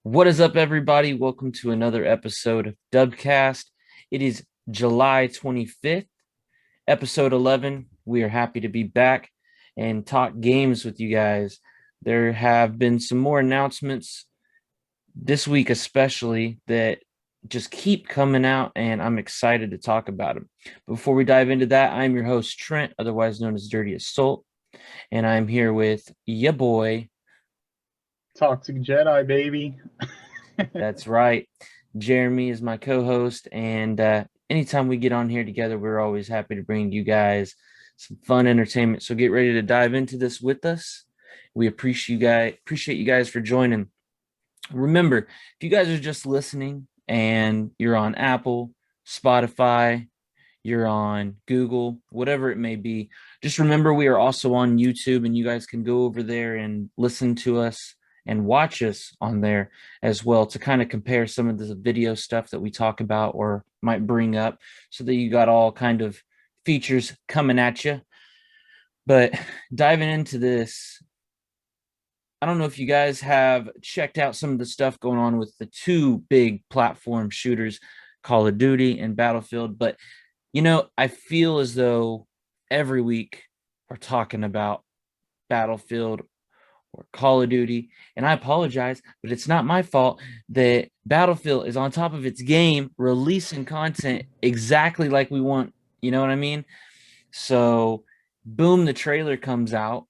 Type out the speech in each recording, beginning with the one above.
What is up, everybody? Welcome to another episode of Dubkast. It is July 25th, episode 11. We are happy to be back and talk games with you guys. There have been some more announcements this week, especially that just keep coming out, and I'm excited to talk about them. Before we dive into that, I'm your host, Trent, otherwise known as Dirty as Salt, and I'm here with ya boy. Toxic Jedi, baby. That's right. Jeremy is my co-host, and anytime we get on here together, we're always happy to bring you guys some fun entertainment. So get ready to dive into this with us. We appreciate you guys for joining. Remember, if you guys are just listening and you're on Apple, Spotify, you're on Google, whatever it may be, just remember we are also on YouTube, and you guys can go over there and listen to us and watch us on there as well to kind of compare some of the video stuff that we talk about or might bring up so that you got all kind of features coming at you. But diving into this, I don't know if you guys have checked out some of the stuff going on with the two big platform shooters, Call of Duty and Battlefield, but I feel as though every week we're talking about Battlefield or Call of Duty. And I apologize, but it's not my fault that Battlefield is on top of its game, releasing content exactly like we want. You know what I mean? So, boom, the trailer comes out.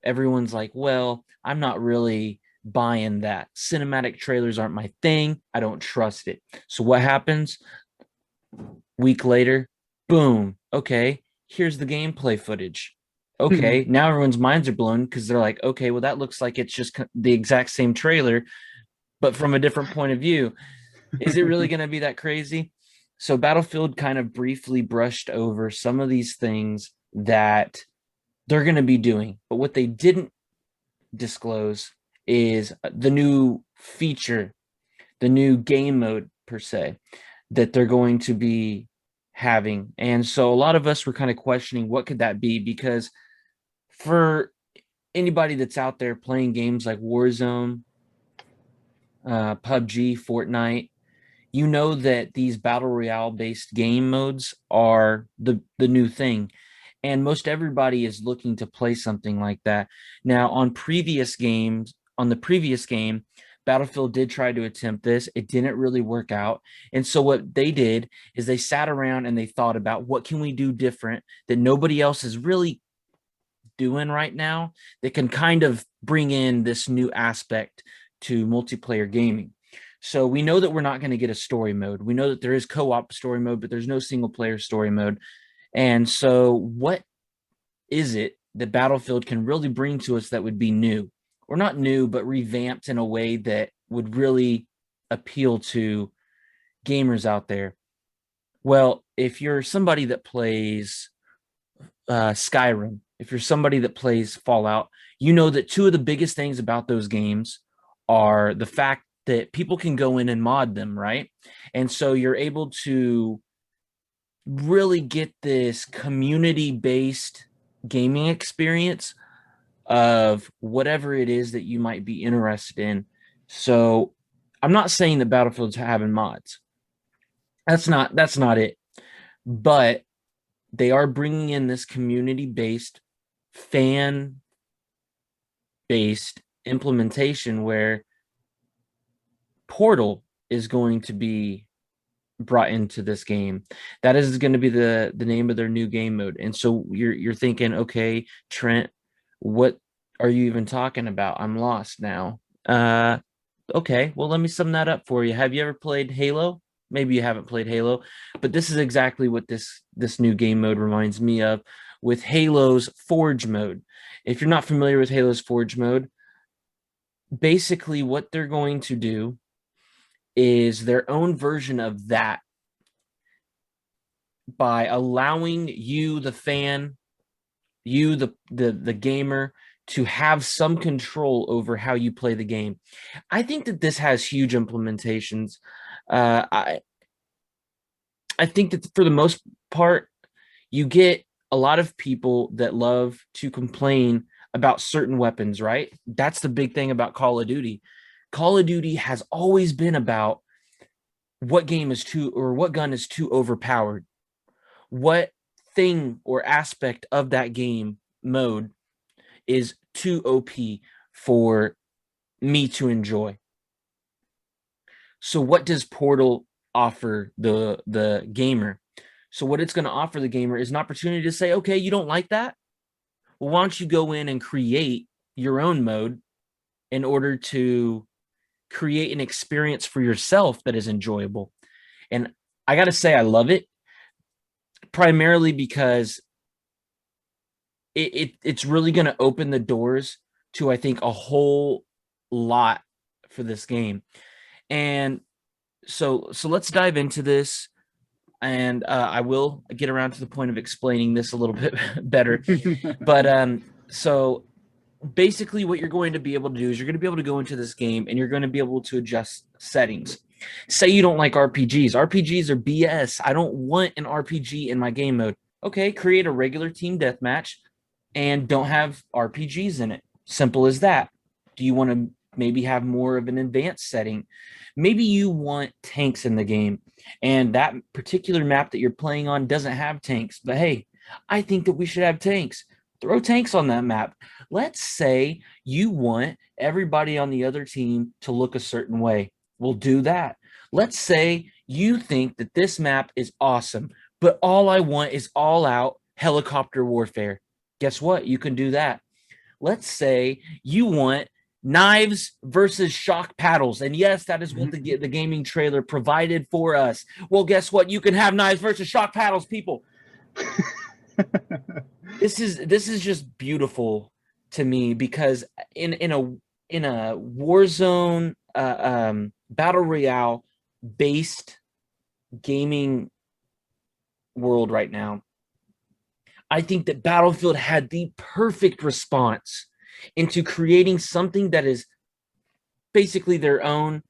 Everyone's like, well, I'm not really buying that. Cinematic trailers aren't my thing. I don't trust it. So, what happens? Week later, boom. Okay, here's the gameplay footage. Okay, now everyone's minds are blown because they're like, okay, well, that looks like it's just the exact same trailer, but from a different point of view. Is it really going to be that crazy? So, Battlefield kind of briefly brushed over some of these things that they're going to be doing, but what they didn't disclose is the new feature, the new game mode per se, that they're going to be having. And so a lot of us were kind of questioning what could that be, because for anybody that's out there playing games like Warzone, PUBG, Fortnite, you know that these battle royale based game modes are the new thing, and most everybody is looking to play something like that. Now, on the previous game, Battlefield did try to attempt this. It didn't really work out. And so what they did is they sat around and they thought about what can we do different that nobody else is really doing right now that can kind of bring in this new aspect to multiplayer gaming. So we know that we're not going to get a story mode. We know that there is co-op story mode, but there's no single player story mode. And so what is it that Battlefield can really bring to us that would be new? Or not new, but revamped in a way that would really appeal to gamers out there? Well, if you're somebody that plays Skyrim, if you're somebody that plays Fallout, you know that two of the biggest things about those games are the fact that people can go in and mod them, right? And so you're able to really get this community based gaming experience of whatever it is that you might be interested in. So I'm not saying that Battlefield's having mods. That's not it. But they are bringing in this community based, fan based implementation where Portal is going to be brought into this game. That is going to be the name of their new game mode. And so you're thinking, okay, Trent, what are you even talking about? I'm lost now. Okay, well, let me sum that up for you. Have you ever played Halo? Maybe you haven't played Halo, but this is exactly what this new game mode reminds me of with Halo's Forge mode. If you're not familiar with Halo's Forge mode, basically what they're going to do is their own version of that by allowing you, the fan, you, the gamer, to have some control over how you play the game. I think that this has huge implementations. I think that for the most part, you get a lot of people that love to complain about certain weapons, right? That's the big thing about Call of Duty. Call of Duty has always been about what game is too, or what gun is too overpowered. What thing or aspect of that game mode is too OP for me to enjoy. So what does Portal offer the gamer? So what it's going to offer the gamer is an opportunity to say, okay, you don't like that? Well, why don't you go in and create your own mode in order to create an experience for yourself that is enjoyable. And I got to say, I love it primarily because it's really going to open the doors to, I think, a whole lot for this game. And so let's dive into this. And I will get around to the point of explaining this a little bit better. But so basically what you're going to be able to do is you're going to be able to go into this game and you're going to be able to adjust settings. Say you don't like RPGs. RPGs are BS. I don't want an RPG in my game mode. Okay, create a regular team deathmatch and don't have RPGs in it. Simple as that. Do you want to maybe have more of an advanced setting? Maybe you want tanks in the game and that particular map that you're playing on doesn't have tanks, but hey, I think that we should have tanks. Throw tanks on that map. Let's say you want everybody on the other team to look a certain way. We'll do that. Let's say you think that this map is awesome, but all I want is all out helicopter warfare. Guess what? You can do that. Let's say you want knives versus shock paddles. And yes, that is what the gaming trailer provided for us. Well, guess what? You can have knives versus shock paddles, people. This is just beautiful to me because in a Warzone battle royale based gaming world right now, I think that Battlefield had the perfect response into creating something that is basically their own,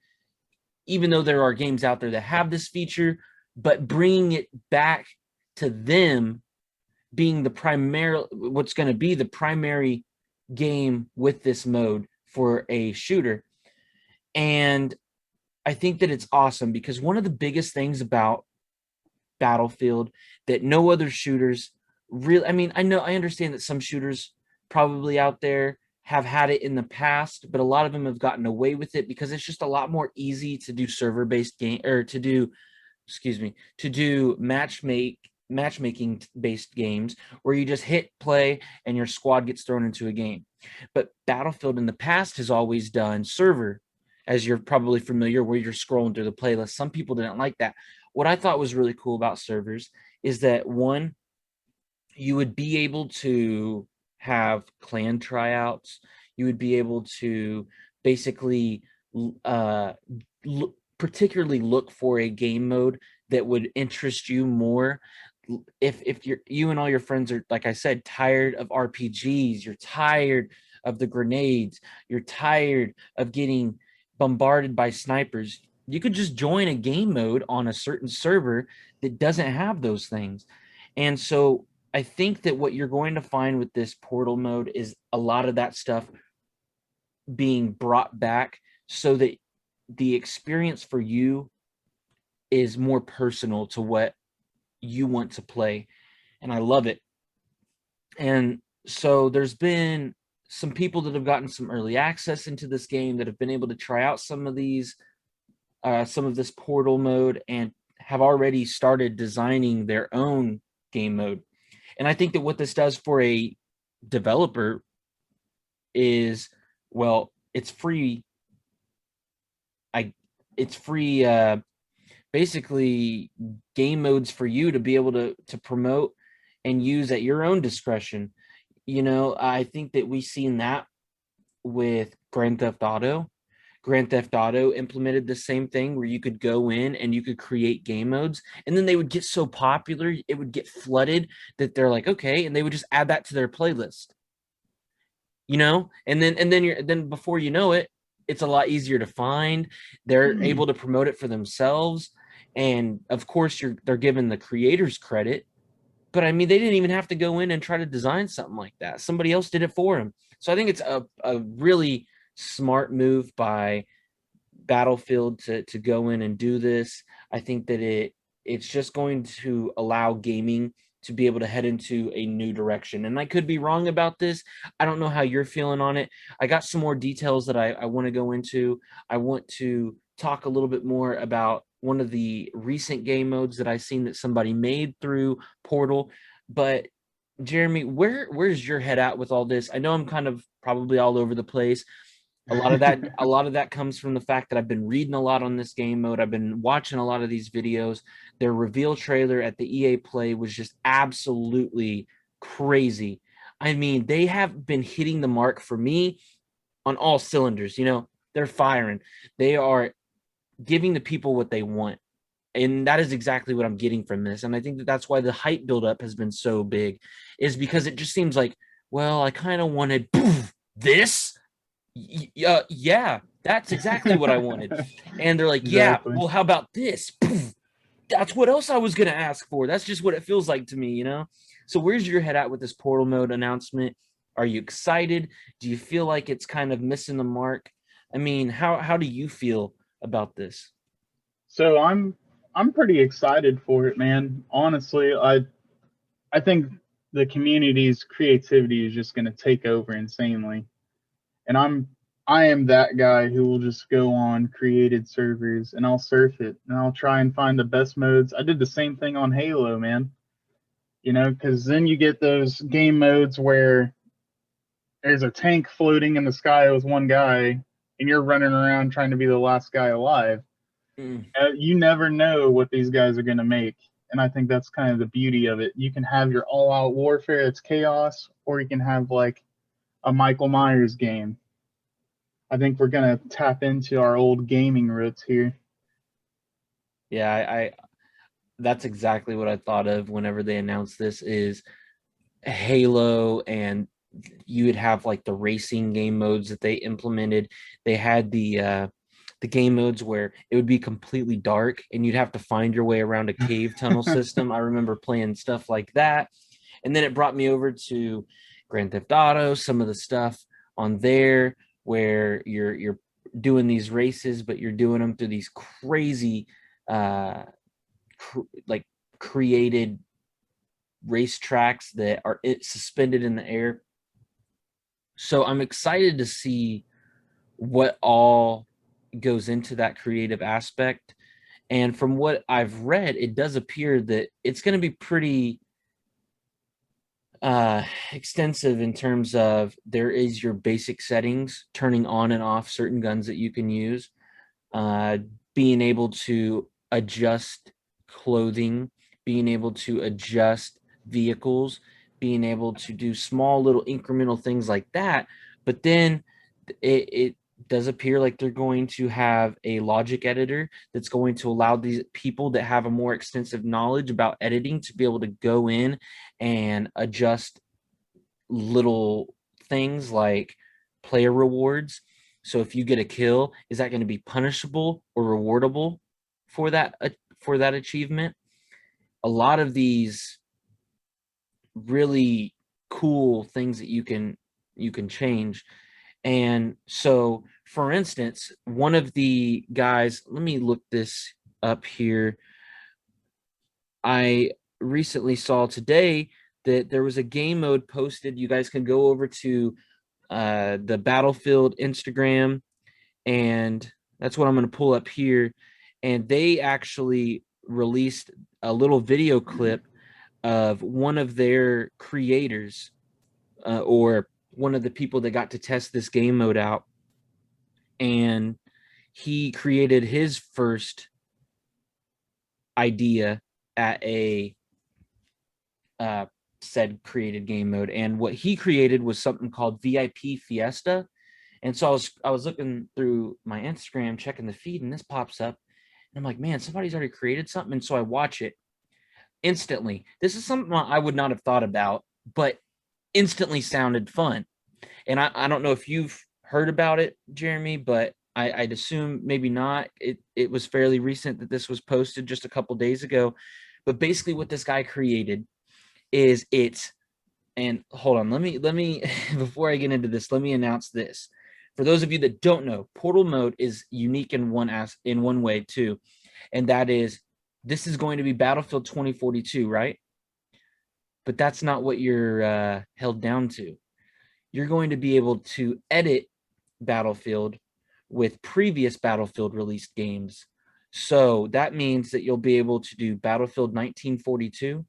even though there are games out there that have this feature, but bringing it back to them being what's going to be the primary game with this mode for a shooter. And I think that it's awesome because one of the biggest things about Battlefield that no other shooters really, I mean, I understand that some shooters probably out there have had it in the past, but a lot of them have gotten away with it because it's just a lot more easy to do server-based game, or to do matchmaking based games where you just hit play and your squad gets thrown into a game. But Battlefield in the past has always done server, as you're probably familiar, where you're scrolling through the playlist. Some people didn't like that. What I thought was really cool about servers is that, one, you would be able to have clan tryouts. You would be able to basically particularly look for a game mode that would interest you more. If you and all your friends are, like I said, tired of RPGs, you're tired of the grenades, you're tired of getting bombarded by snipers, you could just join a game mode on a certain server that doesn't have those things. And so I think that what you're going to find with this Portal mode is a lot of that stuff being brought back so that the experience for you is more personal to what you want to play. And I love it. And so there's been some people that have gotten some early access into this game that have been able to try out some of this Portal mode and have already started designing their own game mode. And I think that what this does for a developer is, well, it's free. It's free, basically game modes for you to be able to promote and use at your own discretion. I think that we've seen that with Grand Theft Auto. Grand Theft Auto implemented the same thing where you could go in and you could create game modes, and then they would get so popular, it would get flooded that they're like, okay, and they would just add that to their playlist. And then before you know it, it's a lot easier to find. They're able to promote it for themselves, and of course they're given the creators credit. But I mean, they didn't even have to go in and try to design something like that. Somebody else did it for them. So I think it's a really smart move by Battlefield to go in and do this. I think that it's just going to allow gaming to be able to head into a new direction. And I could be wrong about this. I don't know how you're feeling on it. I got some more details that I want to go into. I want to talk a little bit more about one of the recent game modes that I've seen that somebody made through Portal. But Jeremy, where's your head at with all this? I know I'm kind of probably all over the place. A lot of that comes from the fact that I've been reading a lot on this game mode. I've been watching a lot of these videos. Their reveal trailer at the EA Play was just absolutely crazy. I mean, they have been hitting the mark for me on all cylinders. They're firing. They are giving the people what they want. And that is exactly what I'm getting from this. And I think that that's why the hype buildup has been so big, is because it just seems like, well, I kind of wanted this. Yeah, that's exactly what I wanted. And they're like, yeah, Exactly. well, how about this? That's what else I was going to ask for. That's just what it feels like to me. So where's your head at with this Portal mode announcement? Are you excited? Do you feel like it's kind of missing the mark? I mean, how do you feel about this? So I'm pretty excited for it, man. Honestly, I think the community's creativity is just going to take over insanely. And I am that guy who will just go on created servers and I'll surf it and I'll try and find the best modes. I did the same thing on Halo, man. Because then you get those game modes where there's a tank floating in the sky with one guy and you're running around trying to be the last guy alive. Mm. You never know what these guys are going to make. And I think that's kind of the beauty of it. You can have your all out warfare, it's chaos, or you can have like a Michael Myers game. I think we're going to tap into our old gaming roots here. Yeah, I that's exactly what I thought of whenever they announced this is Halo, and you would have like the racing game modes that they implemented. They had the game modes where it would be completely dark and you'd have to find your way around a cave tunnel system. I remember playing stuff like that. And then it brought me over to Grand Theft Auto, some of the stuff on there where you're doing these races, but you're doing them through these crazy like created racetracks that are suspended in the air. So I'm excited to see what all goes into that creative aspect. And from what I've read, it does appear that it's going to be pretty extensive in terms of there is your basic settings, turning on and off certain guns that you can use, uh, being able to adjust clothing, being able to adjust vehicles, being able to do small little incremental things like that. But then it does appear like they're going to have a logic editor that's going to allow these people that have a more extensive knowledge about editing to be able to go in and adjust little things like player rewards. So if you get a kill, is that going to be punishable or rewardable for that achievement? A lot of these really cool things that you can change. And so, for instance, one of the guys, let me look this up here. I recently saw today that there was a game mode posted. You guys can go over to the Battlefield Instagram, and that's what I'm going to pull up here. And they actually released a little video clip of one of their creators, or one of the people that got to test this game mode out. And he created his first idea at a said created game mode. And what he created was something called VIP Fiesta. And so I was looking through my Instagram, checking the feed, and this pops up. And I'm like, man, somebody's already created something. And so I watch it instantly. This is something I would not have thought about, but instantly sounded fun. And I don't know if you've heard about it, Jeremy, but I'd assume maybe not. It was fairly recent that this was posted just a couple days ago. But basically, what this guy created is and hold on, let me before I get into this, let me announce this. For those of you that don't know, portal mode is unique in one way too, and that is this is going to be Battlefield 2042, right? But that's not what you're held down to. You're going to be able to edit Battlefield with previous Battlefield released games. So that means that you'll be able to do Battlefield 1942,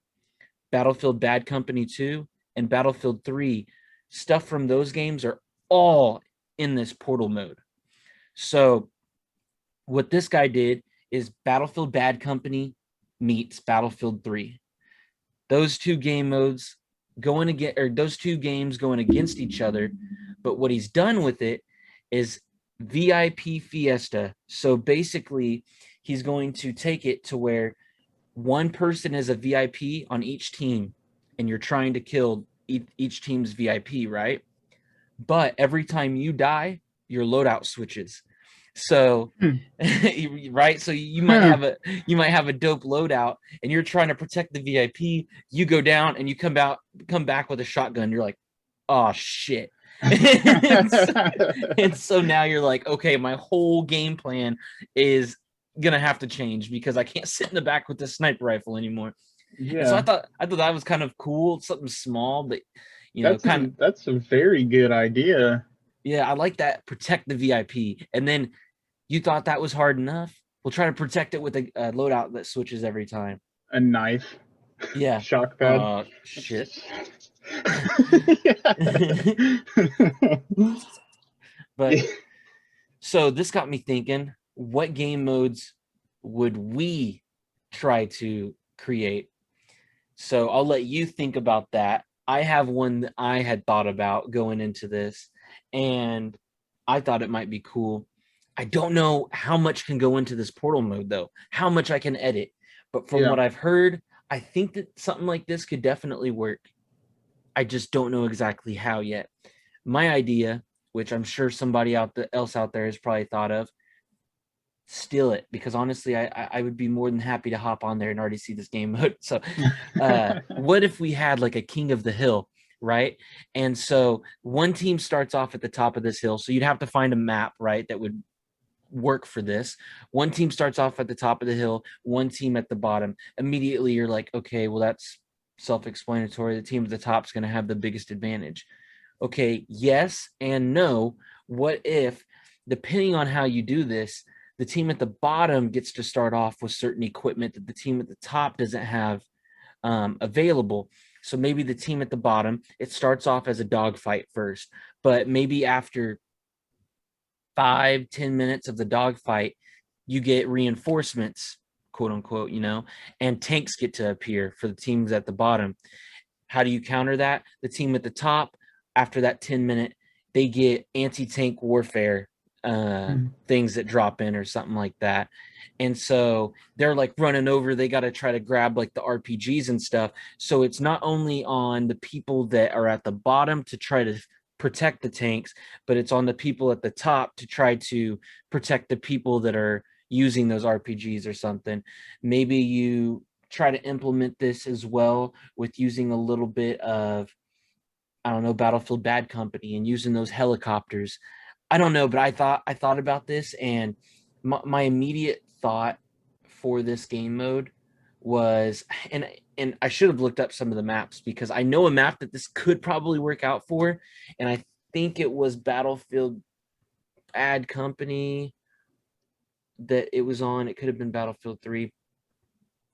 Battlefield Bad Company 2, and Battlefield 3. Stuff from those games are all in this portal mode. So what this guy did is Battlefield Bad Company meets Battlefield 3. Those two game modes going against, or those two games going against each other. But what he's done with it is VIP Fiesta. So basically, he's going to take it to where one person is a VIP on each team, and you're trying to kill each team's VIP, right? But every time you die, your loadout switches. So, right. So you might have a dope loadout, and you're trying to protect the VIP. You go down, and you come back with a shotgun. You're like, oh shit. And so now you're like, okay, my whole game plan is gonna have to change because I can't sit in the back with the sniper rifle anymore. Yeah. And so I thought that was kind of cool, something small, but that's a very good idea. Yeah, I like that. Protect the VIP. And then you thought that was hard enough? We'll try to protect it with a loadout that switches every time. A knife. Yeah. Shock pad. Shit. But so this got me thinking, what game modes would we try to create? So I'll let you think about that. I have one that I had thought about going into this, and I thought it might be cool. I don't know how much can go into this portal mode, though, how much I can edit. But from what I've heard, I think that something like this could definitely work. I just don't know exactly how yet. My idea, which I'm sure somebody else out there has probably thought of, steal it, because honestly, I would be more than happy to hop on there and already see this game mode. So what if we had like a King of the Hill, right? And so one team starts off at the top of this hill, so you'd have to find a map, right, that would work for this. One team starts off at the top of the hill, one team at the bottom. Immediately you're like, okay, well, that's self-explanatory. The team at the top is going to have the biggest advantage. Okay, yes and no. What if, depending on how you do this, the team at the bottom gets to start off with certain equipment that the team at the top doesn't have available? So maybe the team at the bottom, it starts off as a dogfight first, but maybe after 5-10 minutes of the dogfight, you get reinforcements, quote unquote, and tanks get to appear for the teams at the bottom. How do you counter that? The team at the top, after that 10-minute, they get anti-tank warfare things that drop in or something like that. And so they're like running over, they got to try to grab like the RPGs and stuff. So it's not only on the people that are at the bottom to try to protect the tanks, but it's on the people at the top to try to protect the people that are using those RPGs or something. Maybe you try to implement this as well with using a little bit of, I don't know, Battlefield Bad Company and using those helicopters. I don't know, but I thought about this, and my immediate thought for this game mode was, and I should have looked up some of the maps, because I know a map that this could probably work out for, and I think it was Battlefield Bad Company that it was on. It could have been Battlefield 3,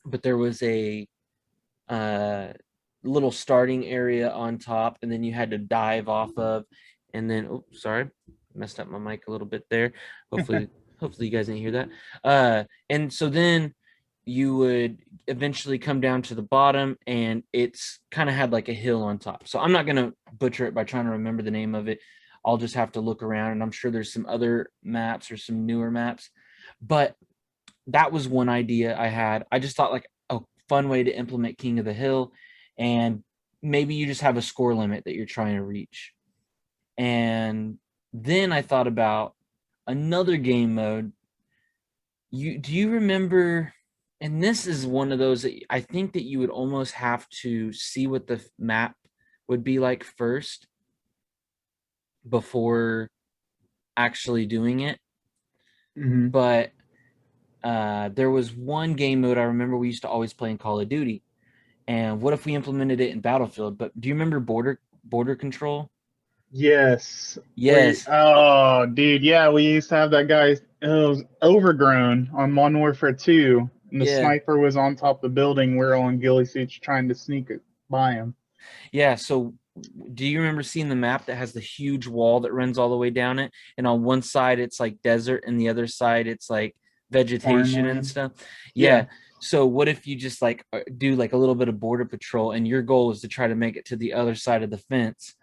but there was a little starting area on top, and then you had to dive off of, and then, oh, sorry, messed up my mic a little bit there. Hopefully you guys didn't hear that. And so then you would eventually come down to the bottom, and it's kind of had like a hill on top. So I'm not going to butcher it by trying to remember the name of it. I'll just have to look around, and I'm sure there's some other maps or some newer maps. But that was one idea I had. I just thought like a fun way to implement King of the Hill, and maybe you just have a score limit that you're trying to reach. And then I thought about another game mode. Do you remember, and this is one of those that I think that you would almost have to see what the map would be like first before actually doing it, Hmm. but there was one game mode I remember we used to always play in Call of Duty. And what if we implemented it in Battlefield? But do you remember border control? Yes. Yes. Oh, dude, yeah, we used to have that guy. It was overgrown on Modern Warfare 2, and the Yeah. sniper was on top of the building. We're all in ghillie suits trying to sneak it by him. Yeah. So do you remember seeing the map that has the huge wall that runs all the way down it? And on one side it's like desert and the other side it's like vegetation and Farmland. stuff. Yeah, Yeah. So what if you just like do like a little bit of border patrol and your goal is to try to make it to the other side of the fence?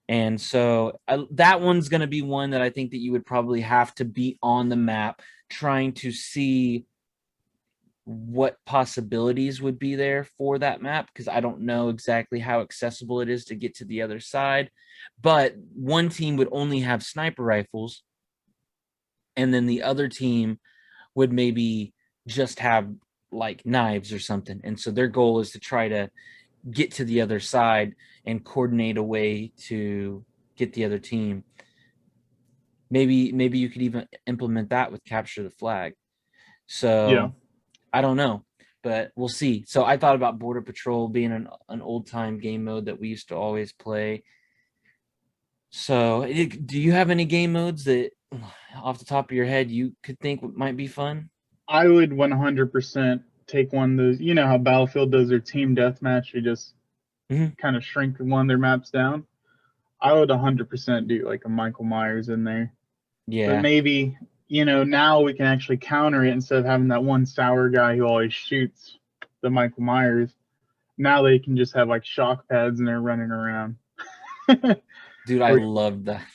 And so that one's going to be one that I think that you would probably have to be on the map trying to see what possibilities would be there for that map, because I don't know exactly how accessible it is to get to the other side. But one team would only have sniper rifles, and then the other team would maybe just have like knives or something. And so their goal is to try to get to the other side and coordinate a way to get the other team. Maybe you could even implement that with capture the flag. yeah. So I don't know, but we'll see. So I thought about Border Patrol being an old time game mode that we used to always play. So do you have any game modes that off the top of your head you could think might be fun? I would 100% take one of those. You know how Battlefield does their team deathmatch? You just Hmm. kind of shrink one of their maps down. I would 100% do like a Michael Myers in there. But Yeah. maybe, now we can actually counter it instead of having that one sour guy who always shoots the Michael Myers. Now they can just have like shock pads and they're running around. Dude, I or love that.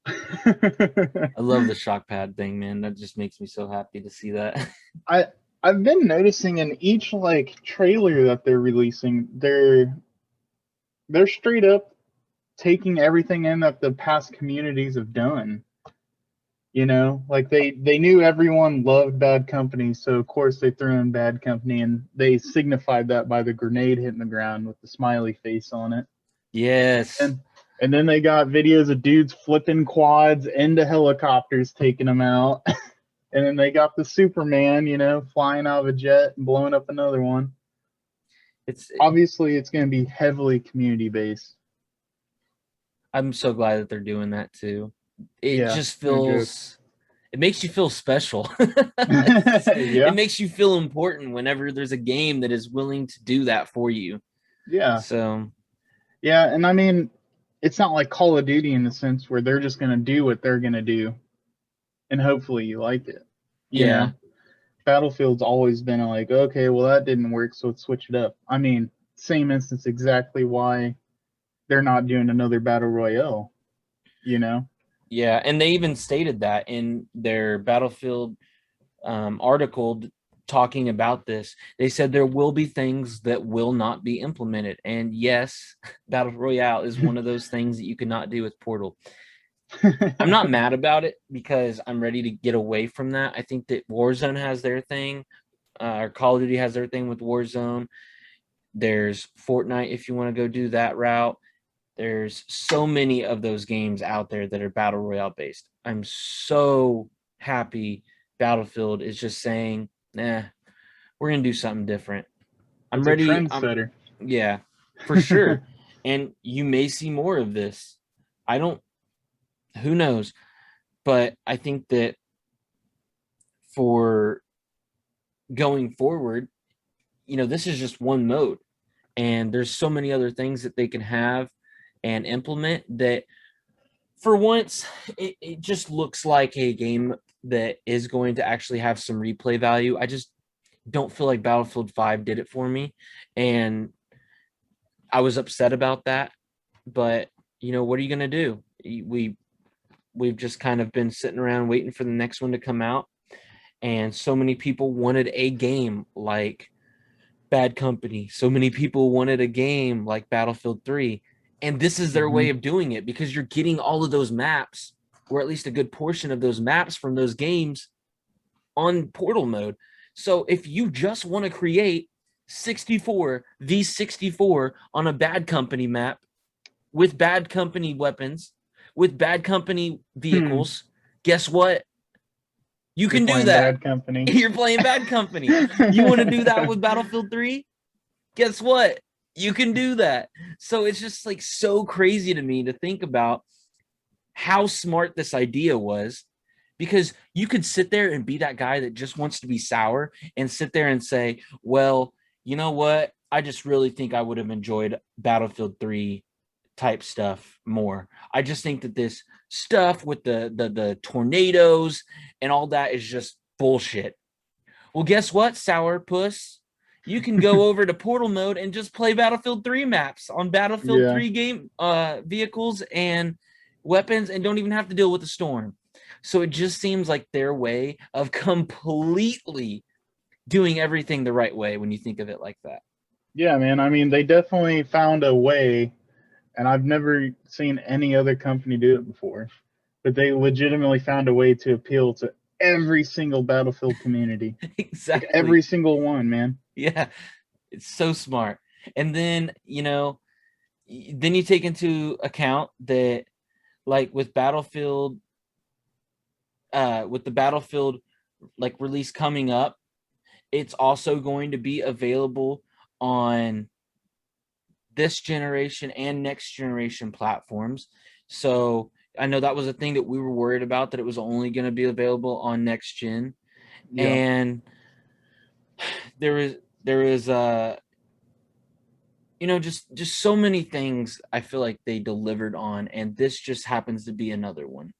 I love the shock pad thing, man. That just makes me so happy to see that. I I've been noticing in each like trailer that they're releasing, they're straight up taking everything in that the past communities have done. Like they knew everyone loved Bad Company, so of course they threw in Bad Company, and they signified that by the grenade hitting the ground with the smiley face on it. Yes. And then they got videos of dudes flipping quads into helicopters, taking them out. And then they got the Superman, flying out of a jet and blowing up another one. It's Obviously, it's going to be heavily community based. I'm so glad that they're doing that too. It Yeah, just no joke. feels it makes you feel special. It Yeah, makes you feel important whenever there's a game that is willing to do that for you. yeah, So, yeah. And I mean, it's not like Call of Duty in the sense where they're just going to do what they're going to do, and hopefully you like it. You yeah. know, Battlefield's always been like, okay, well that didn't work, so let's switch it up. I mean, same instance exactly why they're not doing another battle royale. You know, Yeah, and they even stated that in their Battlefield article talking about this. They said there will be things that will not be implemented. And yes, Battle Royale is one of those things that you cannot do with Portal. I'm not mad about it because I'm ready to get away from that. I think that Warzone has their thing, or Call of Duty has their thing with Warzone. There's Fortnite if you want to go do that route. There's so many of those games out there that are battle royale based. I'm so happy Battlefield is just saying, nah, we're gonna do something different. I'm it's a ready. trendsetter. Yeah, for sure. And you may see more of this. I don't who knows, but I think that for going forward, this is just one mode. And there's so many other things that they can have and implement that for once, it just looks like a game that is going to actually have some replay value. I just don't feel like Battlefield 5 did it for me. And I was upset about that. But, what are you going to do? We've just kind of been sitting around waiting for the next one to come out. And so many people wanted a game like Bad Company. So many people wanted a game like Battlefield 3. And this is their Hmm. way of doing it because you're getting all of those maps, or at least a good portion of those maps from those games on Portal mode. So if you just want to create 64 v64 on a Bad Company map with Bad Company weapons, with Bad Company Hmm. vehicles, Guess what? You You're can do playing that. Bad Company. You're playing Bad Company. You want to do that with Battlefield 3? Guess what? You can do that. So it's just like so crazy to me to think about how smart this idea was, because you could sit there and be that guy that just wants to be sour and sit there and say, well, you know what? I just really think I would have enjoyed Battlefield 3 type stuff more. I just think that this stuff with the tornadoes and all that is just bullshit. Well, guess what, sourpuss? You can go over to portal mode and just play Battlefield 3 maps on Battlefield Yeah. 3 game vehicles and weapons and don't even have to deal with the storm. So it just seems like their way of completely doing everything the right way when you think of it like that. Yeah, man. I mean, they definitely found a way, and I've never seen any other company do it before. But they legitimately found a way to appeal to every single Battlefield community. Like Exactly. every single one, man. Yeah. It's so smart. And then, then you take into account that, like, with the Battlefield like release coming up, it's also going to be available on this generation and next generation platforms. So I know that was a thing that we were worried about, that it was only going to be available on next gen. Yeah. And there is just so many things I feel like they delivered on, and this just happens to be another one.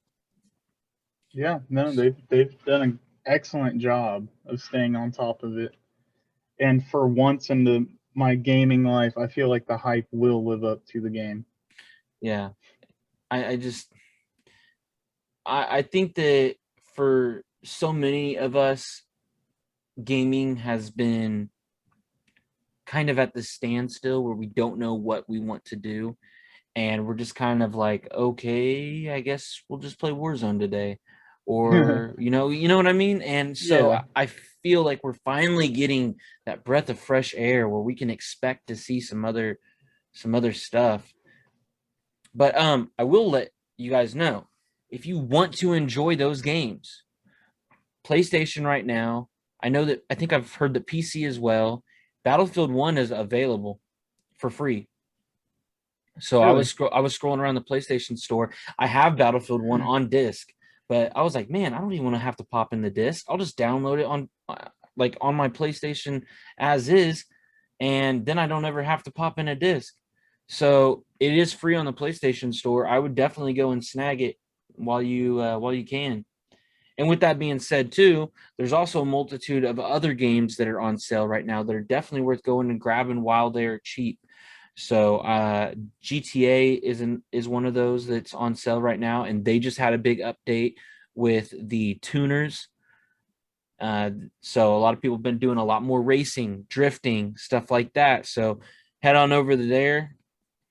Yeah, no, they've done an excellent job of staying on top of it. And for once in my gaming life, I feel like the hype will live up to the game. Yeah. I just I think that for so many of us, gaming has been kind of at the standstill where we don't know what we want to do. And we're just kind of like, okay, I guess we'll just play Warzone today. Or, you know what I mean? And so Yeah. I feel like we're finally getting that breath of fresh air where we can expect to see some other stuff. But I will let you guys know, if you want to enjoy those games, PlayStation right now, I think I've heard that PC as well. Battlefield 1 is available for free. So Really? I was scrolling around the PlayStation store. I have Battlefield 1 on disc, but I was like, man, I don't even want to have to pop in the disc. I'll just download it on my PlayStation as is, and then I don't ever have to pop in a disc. So it is free on the PlayStation store. I would definitely go and snag it while you can. And with that being said, too, there's also a multitude of other games that are on sale right now that are definitely worth going and grabbing while they're cheap. So GTA is one of those that's on sale right now, and they just had a big update with the tuners. So a lot of people have been doing a lot more racing, drifting, stuff like that. So head on over there.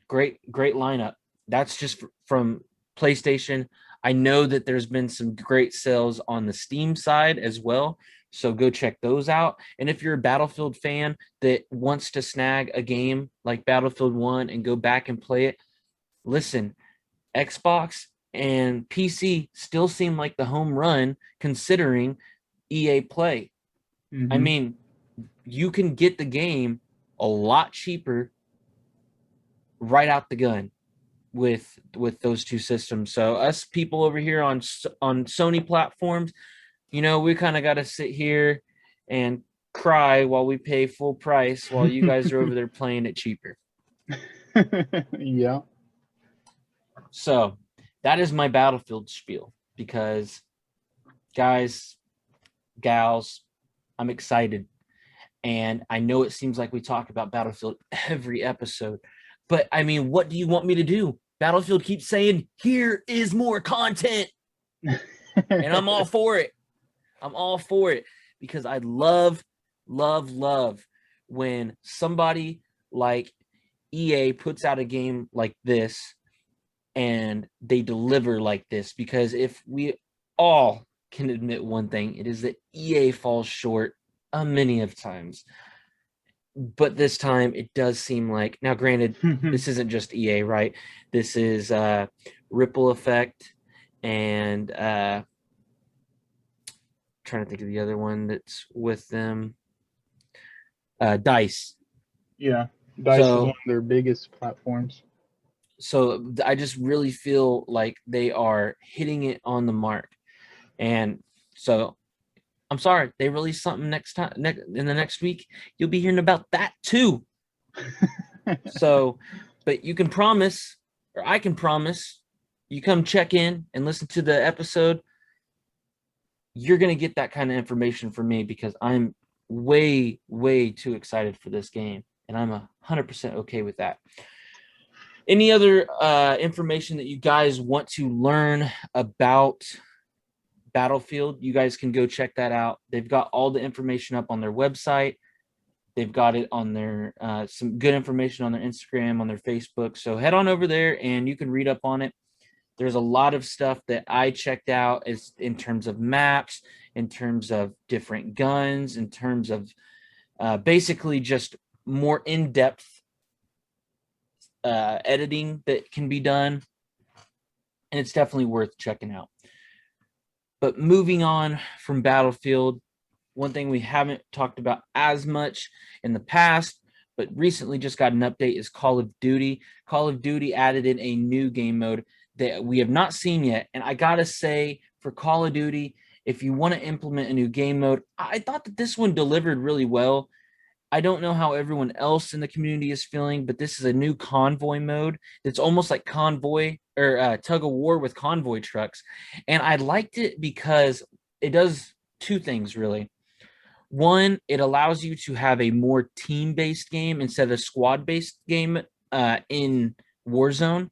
Great lineup. That's just from PlayStation. I know that there's been some great sales on the Steam side as well. So go check those out. And if you're a Battlefield fan that wants to snag a game like Battlefield 1 and go back and play it, listen, Xbox and PC still seem like the home run considering EA Play. I Mm-hmm. mean, you can get the game a lot cheaper right out the gun with those two systems. So us people over here on Sony platforms, we kind of got to sit here and cry while we pay full price while you guys are over there playing it cheaper. Yeah. So that is my Battlefield spiel, because guys, gals, I'm excited. And I know it seems like we talk about Battlefield every episode, but I mean, what do you want me to do? Battlefield keeps saying, here is more content. And I'm all for it. I'm all for it, because I love when somebody like EA puts out a game like this and they deliver like this. Because if we all can admit one thing, it is that EA falls short a many of times. But this time it does seem like, now granted, this isn't just EA, right? This is Ripple Effect and trying to think of the other one that's with them. Dice. Yeah, Dice is one So of their biggest platforms. I just really feel like they are hitting it on the mark. And so I'm sorry, they release something in the next week. You'll be hearing about that too. So, but you can promise, or I can promise, you come check in and listen to the episode. You're going to get that kind of information from me because I'm way, way too excited for this game. And I'm 100% okay with that. Any other information that you guys want to learn about Battlefield, you guys can go check that out. They've got all the information up on their website. They've got it on their some good information on their Instagram, on their Facebook. So head on over there and you can read up on it. There's a lot of stuff that I checked out as in terms of maps, in terms of different guns, in terms of basically just more in-depth editing that can be done. And it's definitely worth checking out. But moving on from Battlefield, one thing we haven't talked about as much in the past, but recently just got an update is Call of Duty. Call of Duty added in a new game mode that we have not seen yet. And I got to say, for Call of Duty, if you want to implement a new game mode, I thought that this one delivered really well. I don't know how everyone else in the community is feeling, but this is a new convoy mode. It's almost like convoy or tug of war with convoy trucks. And I liked it because it does two things really. One, it allows you to have a more team-based game instead of a squad-based game in Warzone.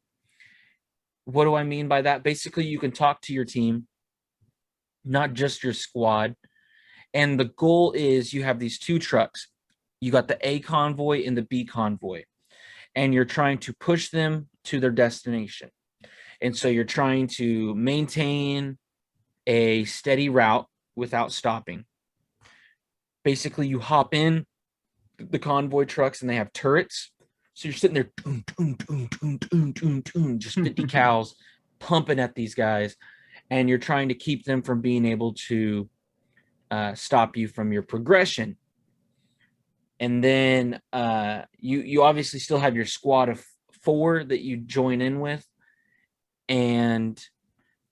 What do I mean by that? Basically, you can talk to your team, not just your squad. And the goal is you have these two trucks. You got the A convoy and the B convoy, and you're trying to push them to their destination. And so you're trying to maintain a steady route without stopping. Basically, you hop in the convoy trucks and they have turrets. So you're sitting there, just 50 cows pumping at these guys, and you're trying to keep them from being able to stop you from your progression. And then you obviously still have your squad of 4 that you join in with. And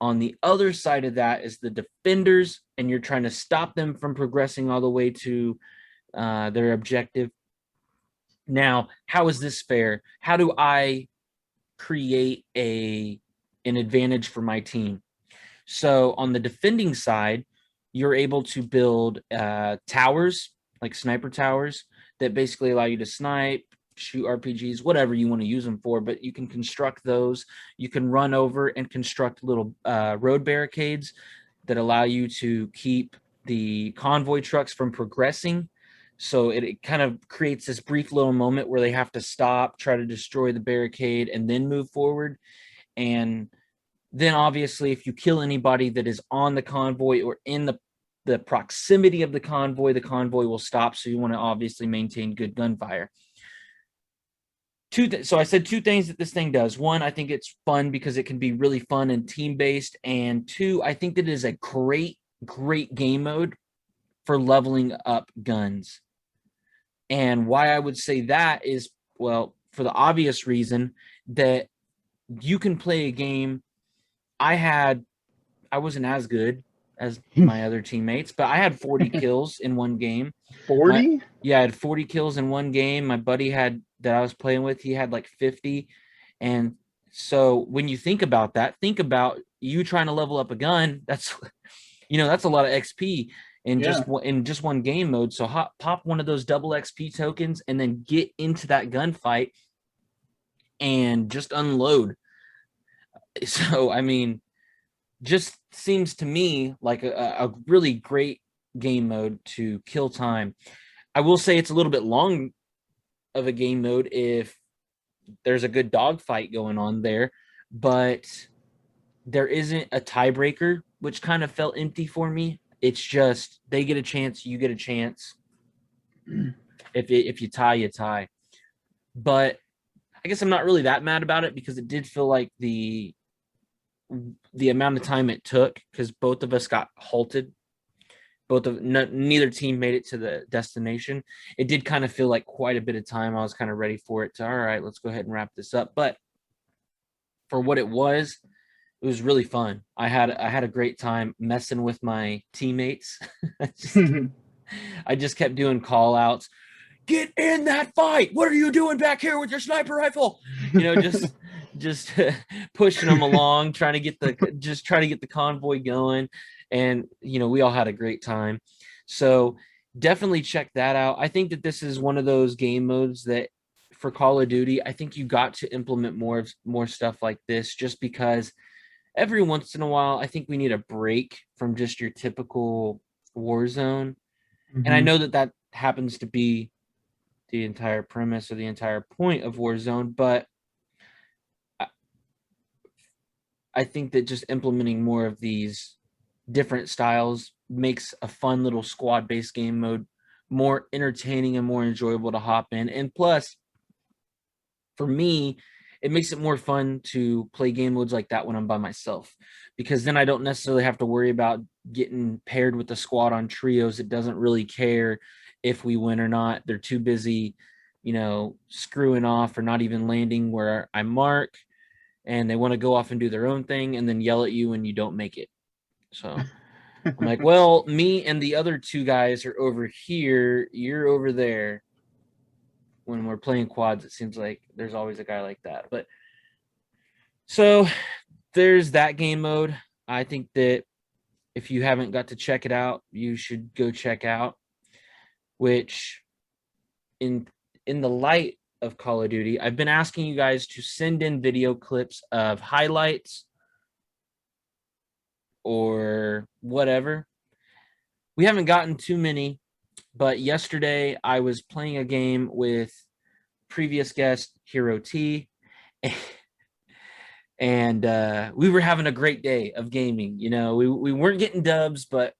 on the other side of that is the defenders, and you're trying to stop them from progressing all the way to their objective. Now, how is this fair? How do I create an advantage for my team? So on the defending side, you're able to build towers, like sniper towers, that basically allow you to snipe, shoot RPGs, whatever you want to use them for, but you can construct those. You can run over and construct little road barricades that allow you to keep the convoy trucks from progressing. So it kind of creates this brief little moment where they have to stop, try to destroy the barricade, and then move forward. And then obviously, if you kill anybody that is on the convoy or in the proximity of the convoy will stop. So you want to obviously maintain good gunfire. So I said 2 things that this thing does. 1, I think it's fun because it can be really fun and team-based. And 2, I think that it is a great game mode for leveling up guns. And why I would say that is, well, for the obvious reason that you can play a game. I wasn't as good as my other teammates, but I had 40 kills in one game. 40? Yeah, I had 40 kills in one game. My buddy that I was playing with, he had like 50. And so when you think about that, think about you trying to level up a gun. That's a lot of XP in just one game mode. So pop one of those double XP tokens and then get into that gunfight and just unload. So I mean, just seems to me like a really great game mode to kill time. I will say it's a little bit long of a game mode if there's a good dogfight going on there, but there isn't a tiebreaker, which kind of felt empty for me. It's just they get a chance, you get a chance. If you tie, you tie. But I guess I'm not really that mad about it because it did feel like the amount of time it took, because both of us got halted neither team made it to the destination. It did kind of feel like quite a bit of time. I was kind of ready for it to, all right, let's go ahead and wrap this up. But for what it was really fun. I had a great time messing with my teammates. I just kept doing call outs. Get in that fight. What are you doing back here with your sniper rifle? Just pushing them along, trying to get the convoy going. And, we all had a great time. So definitely check that out. I think that this is one of those game modes that for Call of Duty, I think you got to implement more stuff like this, just because every once in a while, I think we need a break from just your typical Warzone. Mm-hmm. And I know that happens to be the entire premise or the entire point of Warzone, but I think that just implementing more of these different styles makes a fun little squad-based game mode more entertaining and more enjoyable to hop in. And plus, for me, it makes it more fun to play game modes like that when I'm by myself, because then I don't necessarily have to worry about getting paired with the squad on trios. It doesn't really care if we win or not. They're too busy, screwing off or not even landing where I mark, and they want to go off and do their own thing and then yell at you when you don't make it. So I'm like, well, me and the other two guys are over here. You're over there. When we're playing quads, it seems like there's always a guy like that. But so there's that game mode. I think that if you haven't got to check it out, you should go check out, which in the light of Call of Duty, I've been asking you guys to send in video clips of highlights or whatever. We haven't gotten too many, but yesterday I was playing a game with previous guest Hero T, and we were having a great day of gaming. We weren't getting dubs, but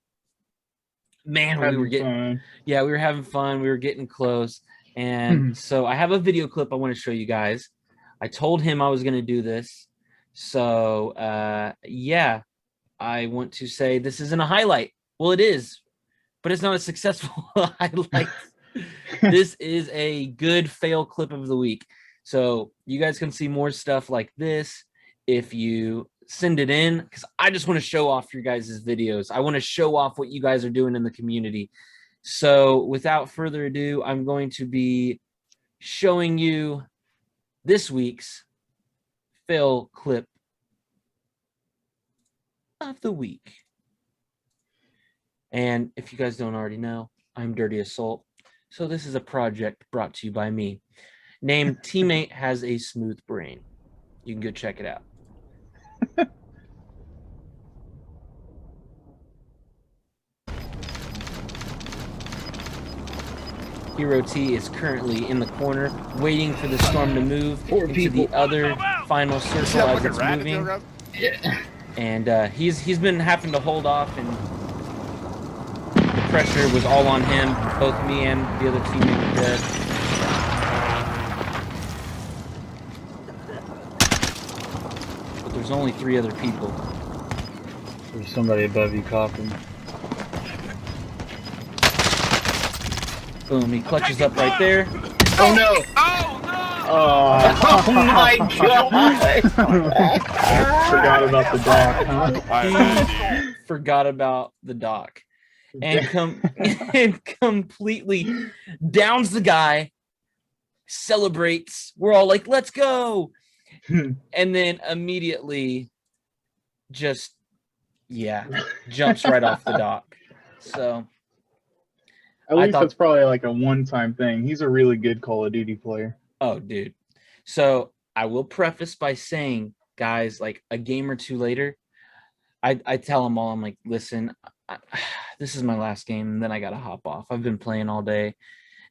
man, we were having fun. We were getting close. And so I have a video clip I want to show you guys. I told him I was going to do this. So I want to say this isn't a highlight. Well, it is, but it's not a successful highlight. This is a good fail clip of the week. So you guys can see more stuff like this if you send it in, because I just want to show off your guys' videos. I want to show off what you guys are doing in the community. So without further ado, I'm going to be showing you this week's fail clip of the week. And if you guys don't already know, I'm Dirty Assault. So this is a project brought to you by me, named Teammate Has a Smooth Brain. You can go check it out. Hero T is currently in the corner, waiting for the storm to move into the other final circle as it's moving. And he's been having to hold off, and the pressure was all on him. Both me and the other teammate were dead. But there's only 3 other people. There's somebody above you coughing. Boom, he clutches up right there. Oh no! Oh no! Oh my god! Forgot about the dock, huh? He forgot about the dock. And completely downs the guy, celebrates. We're all like, let's go. And then immediately just, jumps right off the dock. So at least that's probably like a one-time thing. He's a really good Call of Duty player. Oh, dude. So I will preface by saying, guys, like a game or two later, I tell them all, I'm like, listen, this is my last game, and then I got to hop off. I've been playing all day.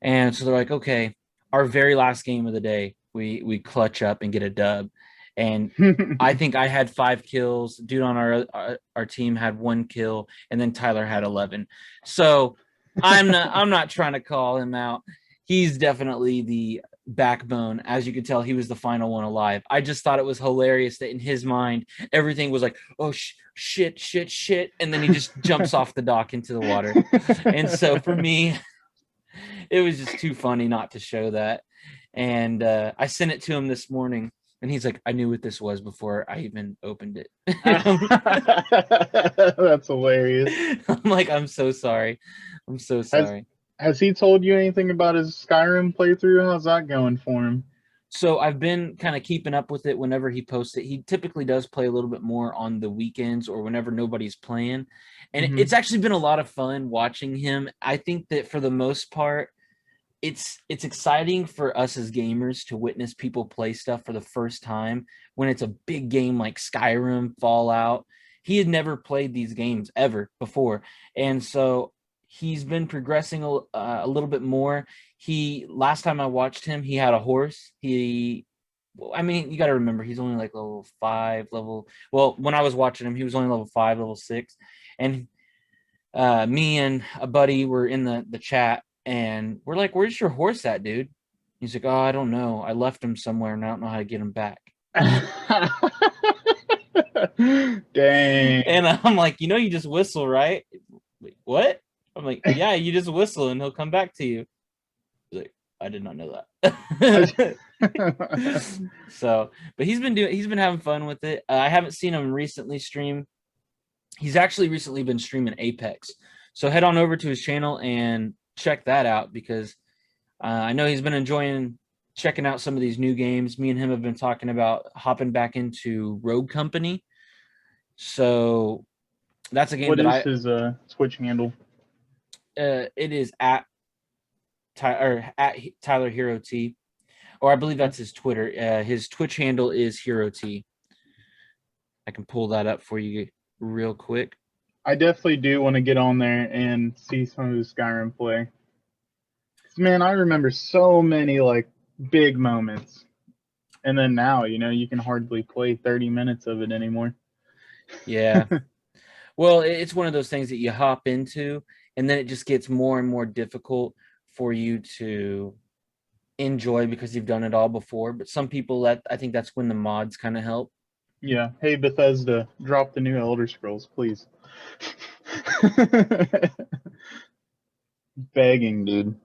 And so they're like, okay, our very last game of the day, we clutch up and get a dub. And I think I had 5 kills. Dude on our team had 1 kill, and then Tyler had 11. So I'm not trying to call him out. He's definitely backbone. As you could tell, he was the final one alive. I just thought it was hilarious that in his mind, everything was like, oh, shit, shit, shit. And then he just jumps off the dock into the water. And so for me, it was just too funny not to show that. And I sent it to him this morning. And he's like, I knew what this was before I even opened it. That's hilarious. I'm like, I'm so sorry. I'm so sorry. Has he told you anything about his Skyrim playthrough? How's that going for him? So I've been kind of keeping up with it whenever he posts it. He typically does play a little bit more on the weekends or whenever nobody's playing. And it's actually been a lot of fun watching him. I think that for the most part, it's exciting for us as gamers to witness people play stuff for the first time when it's a big game like Skyrim, Fallout. He had never played these games ever before. And so he's been progressing a little bit more. Last time I watched him, he had a horse. You got to remember, he's only like level 5, when I was watching him, he was only level 5, level 6. And me and a buddy were in the chat, and we're like, where's your horse at, dude? He's like, oh, I don't know. I left him somewhere, and I don't know how to get him back. Dang. And I'm like, you just whistle, right? Wait, what? I'm like, yeah, you just whistle, and he'll come back to you. He's like, I did not know that. So, but he's been having fun with it. I haven't seen him recently stream. He's actually recently been streaming Apex. So head on over to his channel and check that out, because I know he's been enjoying checking out some of these new games. Me and him have been talking about hopping back into Rogue Company. So that's a game What is his Twitch handle? It is at Tyler Hero T, or I believe that's his Twitter. His Twitch handle is Hero T. I can pull that up for you real quick. I definitely do want to get on there and see some of the Skyrim play. Man, I remember so many like big moments, and then now you can hardly play 30 minutes of it anymore. Yeah. Well, it's one of those things that you hop into, and then it just gets more and more difficult for you to enjoy because you've done it all before. But some people, I think that's when the mods kind of help. Yeah. Hey, Bethesda, drop the new Elder Scrolls, please. Begging, dude.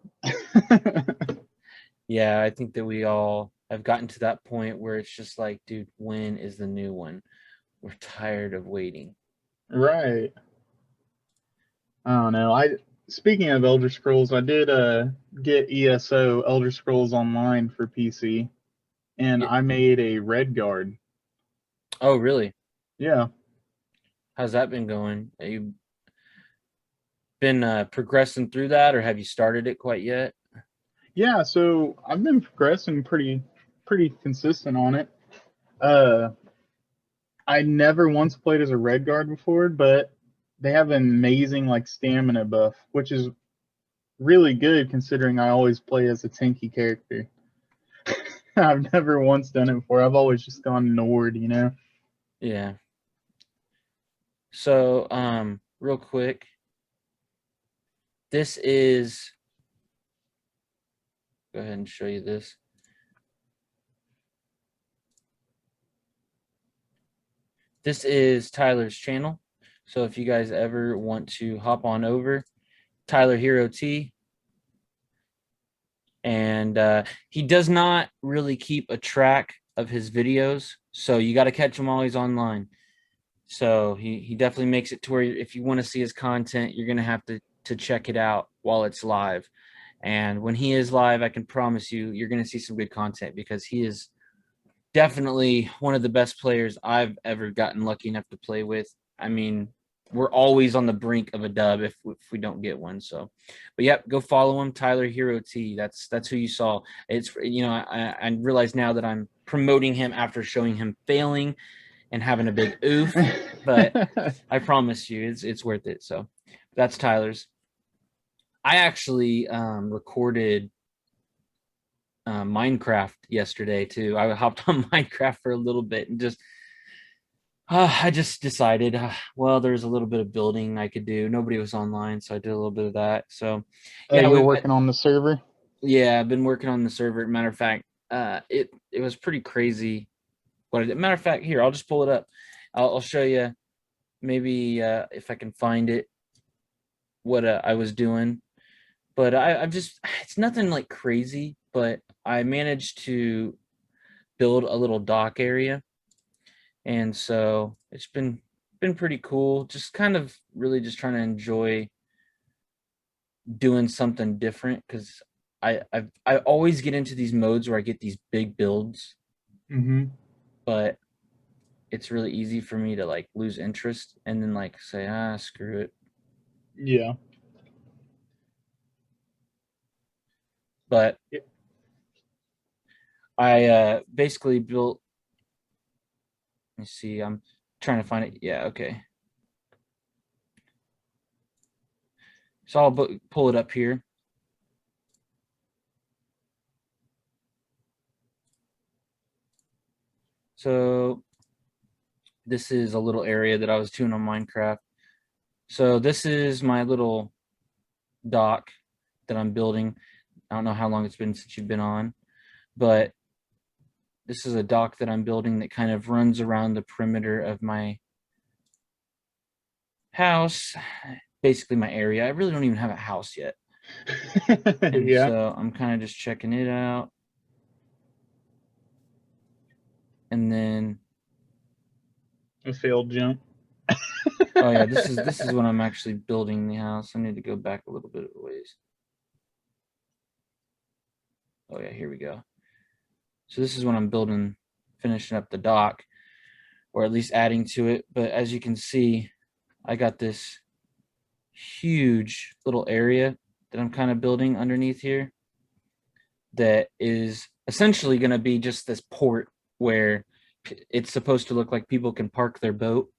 Yeah, I think that we all have gotten to that point where it's just like, dude, when is the new one? We're tired of waiting. Right. I don't know. Speaking of Elder Scrolls, I did get ESO Elder Scrolls Online for PC, and I made a Redguard. Oh, really? Yeah. How's that been going? Have you been progressing through that, or have you started it quite yet? Yeah, so I've been progressing pretty consistent on it. I never once played as a Redguard before, but they have an amazing like stamina buff, which is really good considering I always play as a tanky character. I've never once done it before. I've always just gone Nord, Yeah. So, real quick, this is, go ahead and show you this. This is Tyler's channel. So if you guys ever want to hop on over, Tyler Hero T. And he does not really keep a track of his videos, so you got to catch him while he's online. So he definitely makes it to where if you want to see his content, you're going to have to check it out while it's live. And when he is live, I can promise you're going to see some good content, because he is definitely one of the best players I've ever gotten lucky enough to play with. I mean, we're always on the brink of a dub if we don't get one. So, but yep, go follow him, Tyler Hero T. That's who you saw. It's I realize now that I'm promoting him after showing him failing and having a big oof, but I promise you, it's worth it. So, that's Tyler's. I actually recorded Minecraft yesterday too. I hopped on Minecraft for a little bit and I just decided, well, there's a little bit of building I could do. Nobody was online, so I did a little bit of that. So yeah, you were working on the server. Yeah, I've been working on the server. Matter of fact, it was pretty crazy. What I did. Matter of fact, here I'll just pull it up. I'll show you maybe if I can find it. What I was doing, but I've just it's nothing like crazy, but I managed to build a little dock area, and so it's been pretty cool. Just kind of really just trying to enjoy doing something different because I always get into these modes where I get these big builds, Mm-hmm. but it's really easy for me to like lose interest and then like say screw it. Yeah. But Yeah. I basically built. Let me see. I'm trying to find it. Yeah, okay. So I'll pull it up here. So this is a little area that I was doing on Minecraft. So this is my little dock that I'm building. I don't know how long it's been since you've been on, but this is a dock that I'm building that kind of runs around the perimeter of my house, basically my area. I really don't even have a house yet. And Yeah. so I'm kind of just checking it out. And then A failed jump. oh yeah, this is when I'm actually building the house. I need to go back a little bit of ways. Oh yeah, here we go. So this is when I'm building, finishing up the dock, or at least adding to it. But as you can see, I got this huge little area that I'm kind of building underneath here that is essentially going to be just this port where it's supposed to look like people can park their boat.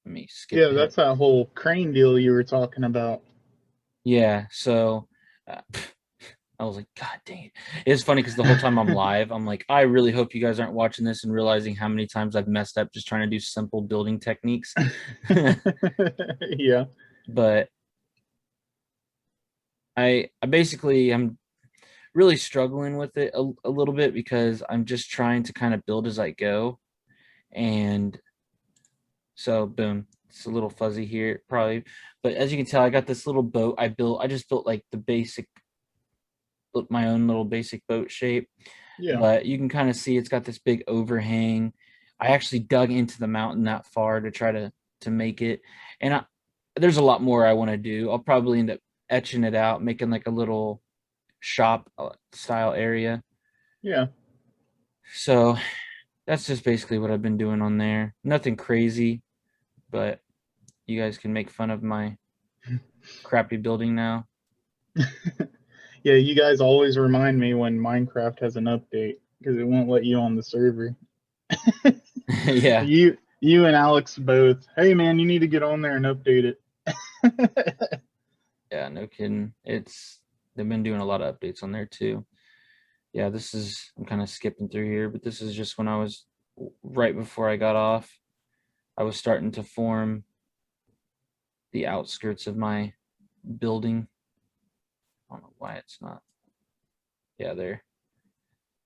Let me skip Yeah, ahead. that's that whole crane deal you were talking about. Yeah, so I was like, God dang it. It's funny because the whole time I'm live, I'm like, I really hope you guys aren't watching this and realizing how many times I've messed up just trying to do simple building techniques. Yeah. But I basically I'm really struggling with it a little bit because I'm just trying to kind of build as I go. And so boom, it's a little fuzzy here probably. But as you can tell, I got this little boat I just built like the basic my own little basic boat shape. Yeah. But you can kind of see it's got this big overhang. I actually dug into the mountain that far to try to make it. And there's a lot more I want to do. I'll probably end up etching it out, making like a little shop style area. Yeah. So that's just basically what I've been doing on there. Nothing crazy, but you guys can make fun of my crappy building now. Yeah, you guys always remind me when Minecraft has an update because it won't let you on the server. Yeah. You and Alex both. Hey man, you need to get on there and update it. Yeah, no kidding. They've been doing a lot of updates on there too. Yeah, I'm kind of skipping through here, but this is just when I was right before I got off. I was starting to form the outskirts of my building. I don't know why it's not. Yeah, there.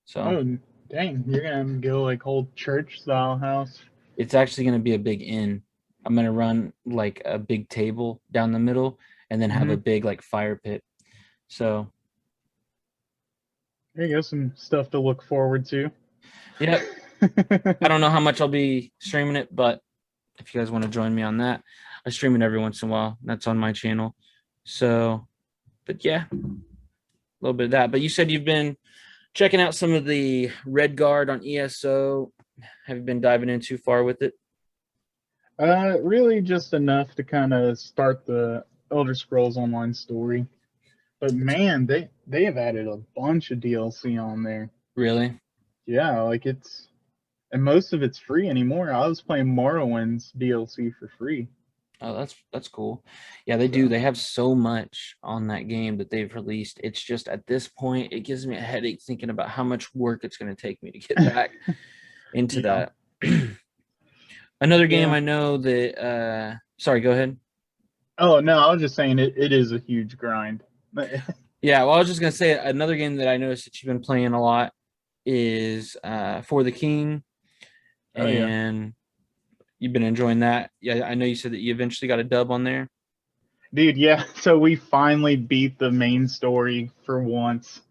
So Oh dang, you're gonna go like whole church style house. it's actually going to be a big inn. I'm going to run like a big table down the middle and then have a big like fire pit. So There you go, some stuff to look forward to. yeah, I don't know how much I'll be streaming it, but if you guys want to join me on that, I stream it every once in a while. That's on my channel. So, but yeah, a little bit of that. But you said you've been checking out some of the Red Guard on ESO. Have you been diving in too far with it? Really just enough to kind of start the Elder Scrolls Online story. But man, they have added a bunch of DLC on there. Really? Yeah, like and most of it's free anymore. I was playing Morrowind's DLC for free. Oh, that's cool. Yeah, they do. They have so much on that game that they've released. It's just at this point, it gives me a headache thinking about how much work it's going to take me to get back into Yeah. that. Another game Yeah. I know that sorry, go ahead. Oh no, I was just saying it is a huge grind. Yeah, well, I was just gonna say another game that I noticed that you've been playing a lot is For the King, Oh yeah. and you've been enjoying that. Yeah, I know you said that you eventually got a dub on there. Dude, yeah. So we finally beat the main story for once.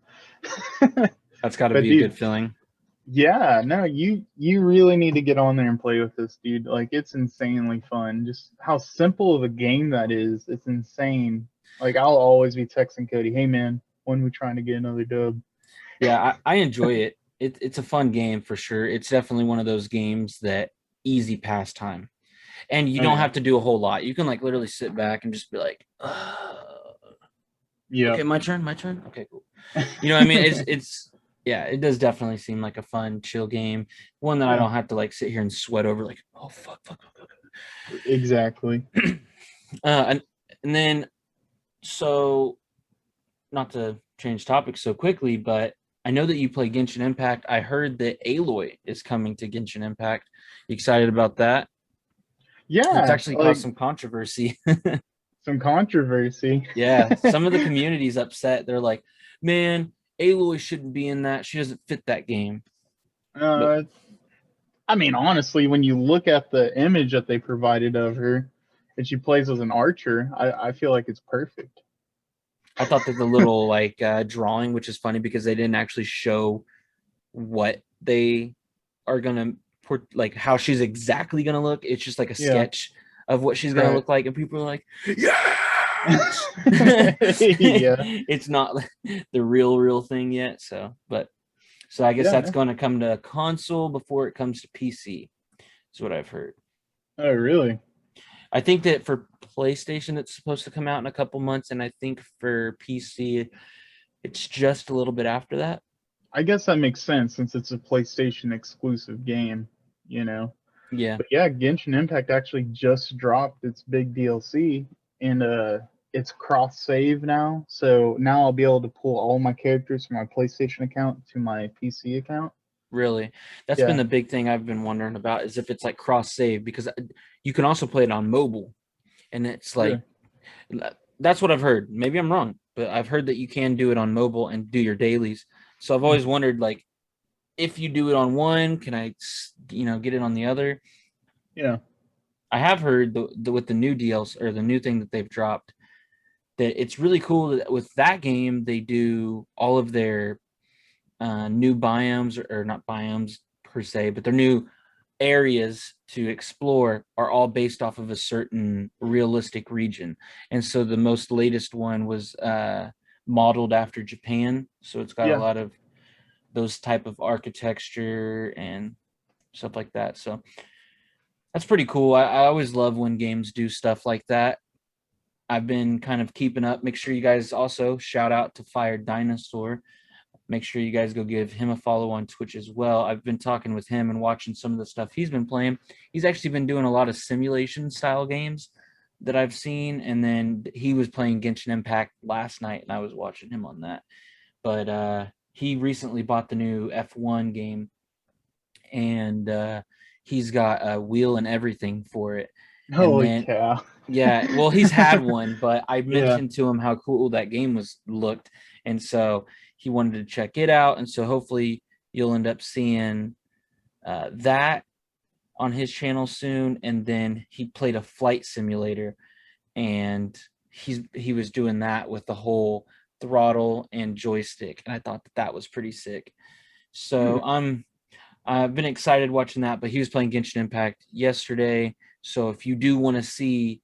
That's got to But be a good dude, feeling. yeah, no, you really need to get on there and play with this, dude. Like it's insanely fun. Just how simple of a game that is. It's insane. Like I'll always be texting Cody, "Hey man, when we trying to get another dub?" Yeah, I enjoy it. It's a fun game for sure. It's definitely one of those games that easy pastime, and you Oh don't yeah. have to do a whole lot. You can like literally sit back and just be like, Yeah. okay, my turn, my turn. Okay, cool. You know what I mean? It's yeah, it does definitely seem like a fun, chill game. One that I Yeah. don't have to like sit here and sweat over like, oh fuck. Exactly. And and then so not to change topics so quickly, but I know that you play Genshin Impact. I heard that Aloy is coming to Genshin Impact. You excited about that? It's Yeah, actually caused like some controversy. some controversy. Yeah, some of the community's upset. They're like, man, Aloy shouldn't be in that. She doesn't fit that game. But uh, I mean, honestly, when you look at the image that they provided of her, and she plays as an archer, I feel like it's perfect. I thought that the little like drawing, which is funny because they didn't actually show what they are gonna like how she's exactly gonna look. It's just like a Yeah, sketch of what she's gonna right. look like, and people are like, "Yes!" Yeah, It's not like the real thing yet. So I guess yeah. that's going to come to console before it comes to PC. Is what I've heard. Oh, really? I think that for PlayStation, it's supposed to come out in a couple months, and I think for PC, it's just a little bit after that. I guess that makes sense since it's a PlayStation exclusive game, you know. Yeah, But yeah, Genshin Impact actually just dropped its big DLC, and it's cross save now. So now I'll be able to pull all my characters from my PlayStation account to my PC account. really. That's been Yeah, the big thing I've been wondering about is if it's like cross save because you can also play it on mobile, and it's really. like that's what I've heard. Maybe I'm wrong, but I've heard that you can do it on mobile and do your dailies. So I've always wondered like if you do it on one, can I get it on the other? Yeah, I have heard with the new deals or the new thing that they've dropped that it's really cool that with that game they do all of their new biomes or not biomes per se, but their new areas to explore are all based off of a certain realistic region. And so the most latest one was modeled after Japan. So it's got a yeah. lot of those type of architecture and stuff like that. So that's pretty cool. I always love when games do stuff like that. I've been kind of keeping up. Make sure you guys also shout out to Fire Dinosaur. Make sure you guys go give him a follow on Twitch as well. I've been talking with him and watching some of the stuff he's been playing. He's actually been doing a lot of simulation style games that I've seen. And then he was playing Genshin Impact last night, and I was watching him on that. But he recently bought the new F1 game, and he's got a wheel and everything for it. And Holy then cow. yeah, well, he's had one, but I Yeah. mentioned to him how cool that game was looked, and so he wanted to check it out. And so hopefully you'll end up seeing that on his channel soon. And then he played a flight simulator, and he was doing that with the whole throttle and joystick, and I thought that was pretty sick. So I've been excited watching that, but he was playing Genshin Impact yesterday. So if you do want to see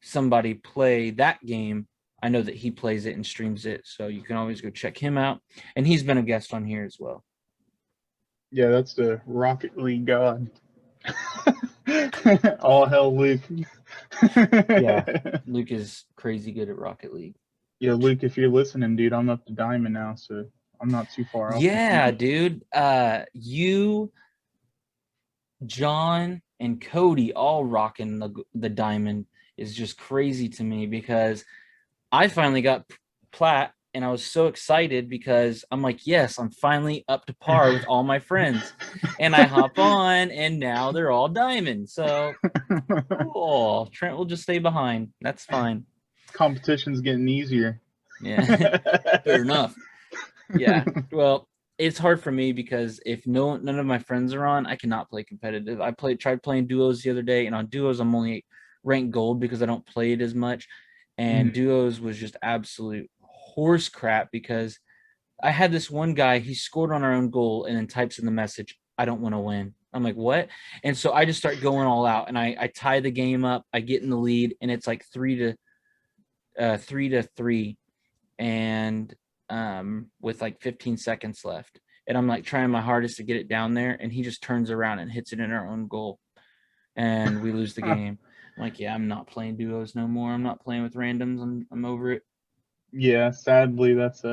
somebody play that game, I know that he plays it and streams it. So you can always go check him out. And he's been a guest on here as well. Yeah, that's the Rocket League god. All hell, Luke. Yeah. Luke is crazy good at Rocket League. Yeah, Luke, if you're listening, dude, I'm up to diamond now, so I'm not too far off. Yeah, dude. You, John, and Cody all rocking the diamond is just crazy to me because I finally got plat, and I was so excited because I'm like, yes, I'm finally up to par with all my friends. And I hop on, and now they're all diamond. So cool. Trent will just stay behind. That's fine. Competition's getting easier. Yeah, fair enough. Yeah. Well, it's hard for me because if none of my friends are on, I cannot play competitive. Tried playing duos the other day, and on duos I'm only ranked gold because I don't play it as much. And duos was just absolute horse crap because I had this one guy, he scored on our own goal and then types in the message, I don't want to win. I'm like, what? And so I just start going all out and I tie the game up, I get in the lead, and it's like 3-3, and with like 15 seconds left. And I'm like trying my hardest to get it down there, and he just turns around and hits it in our own goal. And we lose the game. I'm like, yeah, I'm not playing duos no more. I'm not playing with randoms. I'm over it. Yeah, sadly, that's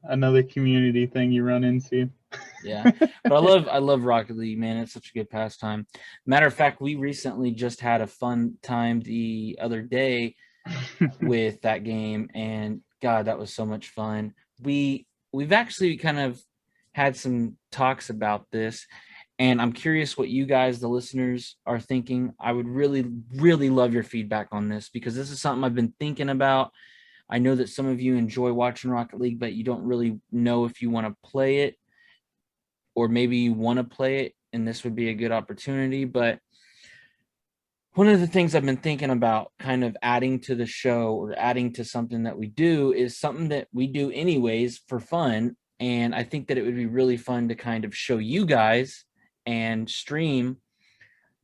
another community thing you run into. Yeah, but I love Rocket League, man. It's such a good pastime. Matter of fact, we recently just had a fun time the other day with that game, and God, that was so much fun. We've actually kind of had some talks about this, and I'm curious what you guys, the listeners, are thinking. I would really, really love your feedback on this because this is something I've been thinking about. I know that some of you enjoy watching Rocket League, but you don't really know if you want to play it, or maybe you want to play it, and this would be a good opportunity. But one of the things I've been thinking about kind of adding to the show or adding to something that we do is something that we do anyways for fun. And I think that it would be really fun to kind of show you guys and stream.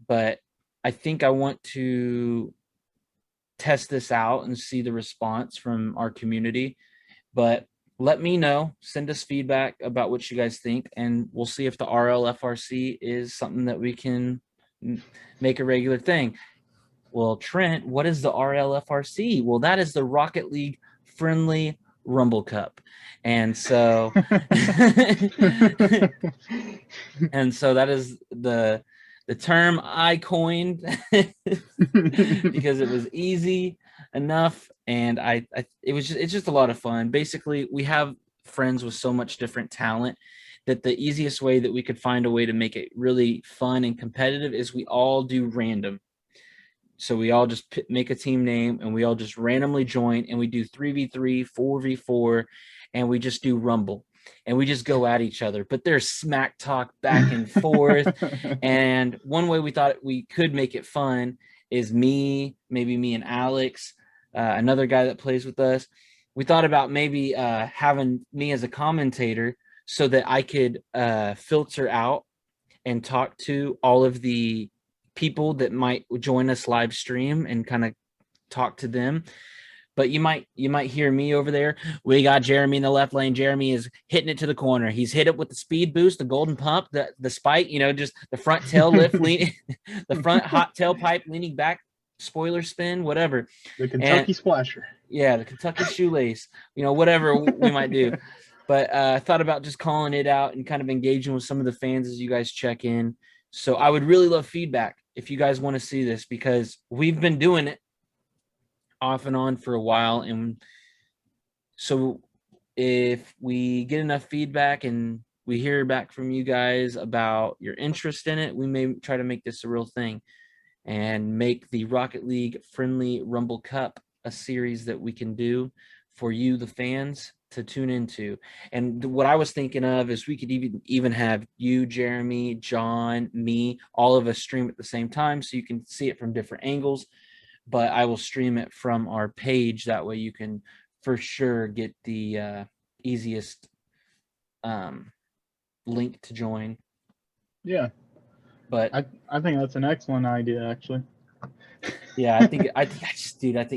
But I think I want to test this out and see the response from our community. But let me know, send us feedback about what you guys think, and we'll see if the RLFRC is something that we can make a regular thing. Well, Trent, what is the RLFRC? Well, that is the Rocket League Friendly Rumble Cup. And so and so that is the term I coined because it was easy enough, and it's just a lot of fun. Basically, we have friends with so much different talent that the easiest way that we could find a way to make it really fun and competitive is we all do random. So we all just make a team name and we all just randomly join, and we do 3v3, 4v4, and we just do Rumble. And we just go at each other, but there's smack talk back and forth. And one way we thought we could make it fun is maybe me and Alex, another guy that plays with us. We thought about maybe having me as a commentator so that I could filter out and talk to all of the people that might join us live stream and kind of talk to them. But you might hear me over there. We got Jeremy in the left lane. Jeremy is hitting it to the corner. He's hit it with the speed boost, the golden pump, the spike, just the front tail lift, the front hot tailpipe leaning back, spoiler spin, whatever. The Kentucky Splasher. Yeah, the Kentucky shoelace, whatever we might do. But I thought about just calling it out and kind of engaging with some of the fans as you guys check in. So I would really love feedback if you guys want to see this, because we've been doing it off and on for a while. And so if we get enough feedback and we hear back from you guys about your interest in it, we may try to make this a real thing and make the Rocket League Friendly Rumble Cup a series that we can do for you, the fans, to tune into. And what I was thinking of is we could even have you, Jeremy, John, me, all of us stream at the same time so you can see it from different angles. But I will stream it from our page. That way you can for sure get the easiest link to join. Yeah. But I think that's an excellent idea, actually. Yeah, I think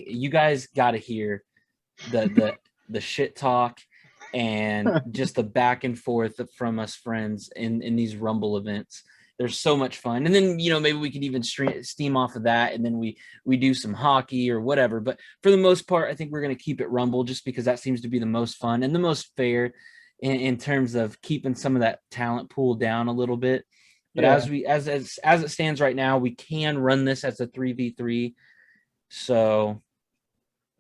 you guys got to hear the shit talk and just the back and forth from us friends in these Rumble events. They're so much fun. And then, maybe we could even steam off of that, and then we do some hockey or whatever. But for the most part, I think we're going to keep it Rumble just because that seems to be the most fun and the most fair in terms of keeping some of that talent pool down a little bit. But as it stands right now, we can run this as a 3v3. So,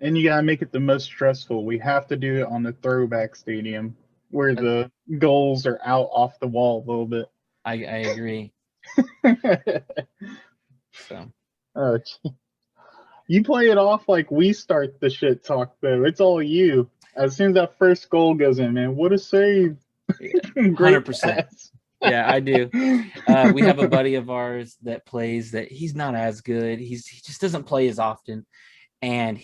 and you gotta make it the most stressful. We have to do it on the throwback stadium where the goals are out off the wall a little bit. I agree. So, you play it off like we start the shit talk though. It's all you. As soon as that first goal goes in, man, what a save! Great 100%. pass. Yeah, I do. We have a buddy of ours that plays that he's not as good. He just doesn't play as often. And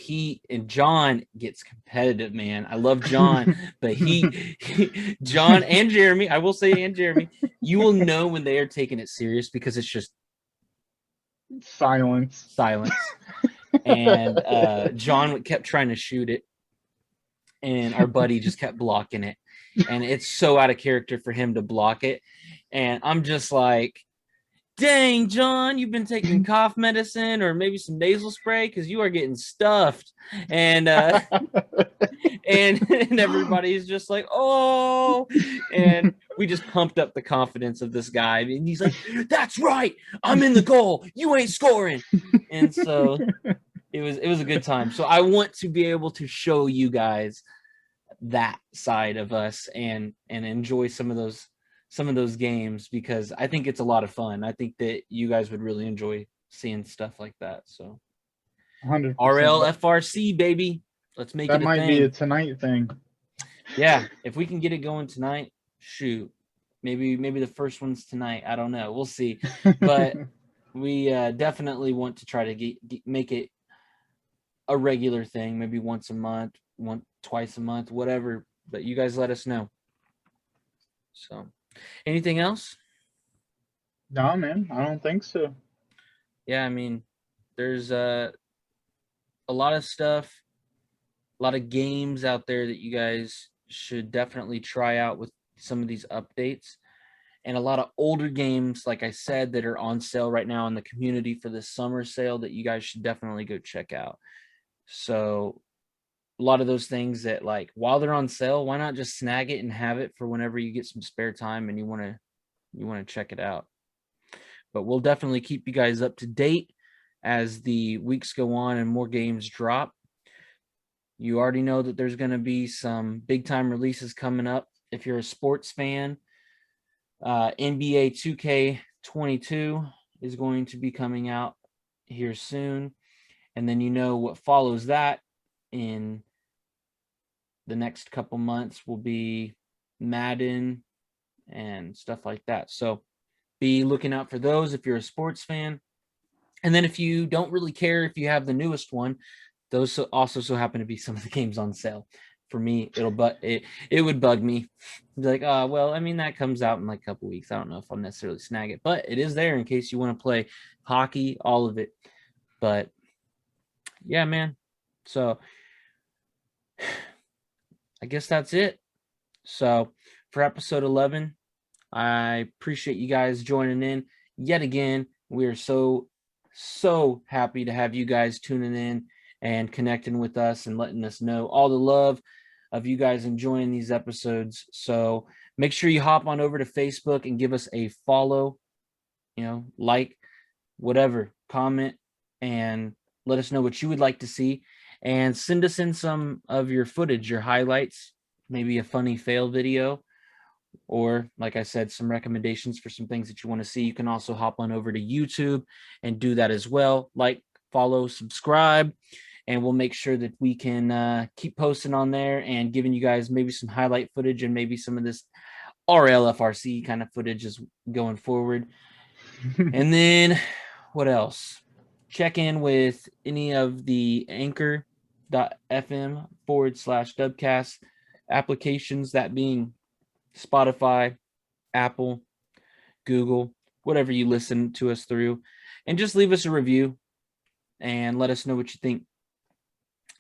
John gets competitive, man. I love John, but John and Jeremy, I will say, and Jeremy, you will know when they are taking it serious because it's just Silence. And John kept trying to shoot it, and our buddy just kept blocking it, and it's so out of character for him to block it. And I'm just like, dang, John, you've been taking cough medicine or maybe some nasal spray because you are getting stuffed. And and everybody's just like, oh, and we just pumped up the confidence of this guy. And he's like, that's right, I'm in the goal, you ain't scoring. And so it was a good time. So I want to be able to show you guys that side of us and enjoy some of those games, because I think it's a lot of fun. I think that you guys would really enjoy seeing stuff like that. So 100%. RLFRC, baby. Let's make it a thing. That might be a tonight thing. Yeah, if we can get it going tonight, shoot. Maybe the first one's tonight. I don't know. We'll see. But we definitely want to try to make it a regular thing, maybe once a month, twice a month, whatever. But you guys let us know. So anything else? No, man, I don't think so. Yeah, I mean, there's a lot of stuff, a lot of games out there that you guys should definitely try out with some of these updates, and a lot of older games, like I said, that are on sale right now in the community for the summer sale that you guys should definitely go check out. So a lot of those things that, like, while they're on sale, why not just snag it and have it for whenever you get some spare time and you want to check it out. But we'll definitely keep you guys up to date as the weeks go on and more games drop. You already know that there's going to be some big time releases coming up. If you're a sports fan, NBA 2K22 is going to be coming out here soon. And then you know what follows that in the next couple months will be Madden and stuff like that. So be looking out for those if you're a sports fan. And then if you don't really care if you have the newest one, those also so happen to be some of the games on sale. For me, it would bug me. Be like, well, I mean, that comes out in like a couple weeks. I don't know if I'll necessarily snag it, but it is there in case you want to play hockey, all of it. But yeah, man. So I guess that's it. So for episode 11, I appreciate you guys joining in yet again. We are so happy to have you guys tuning in and connecting with us and letting us know all the love of you guys enjoying these episodes. So make sure you hop on over to Facebook and give us a follow, like, whatever, comment, and let us know what you would like to see, and send us in some of your footage, your highlights, maybe a funny fail video, or, like I said, some recommendations for some things that you want to see. You can also hop on over to YouTube and do that as well. Like, follow, subscribe, and we'll make sure that we can keep posting on there and giving you guys maybe some highlight footage and maybe some of this RLFRC kind of footage is going forward. And then what else? Check in with any of the anchor.fm/Dubkast applications, that being Spotify, Apple, Google, whatever you listen to us through, and just leave us a review and let us know what you think,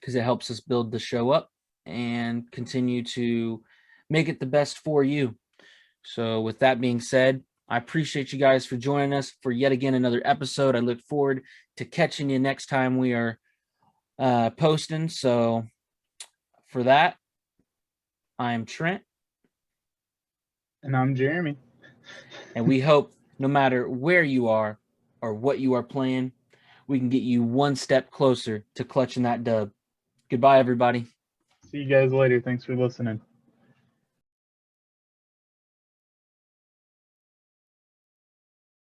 because it helps us build the show up and continue to make it the best for you. So with that being said, I appreciate you guys for joining us for yet again another episode. I look forward to catching you next time we are posting. So for that, I am Trent. And I'm Jeremy. And we hope no matter where you are or what you are playing, we can get you one step closer to clutching that dub. Goodbye, everybody. See you guys later. Thanks for listening.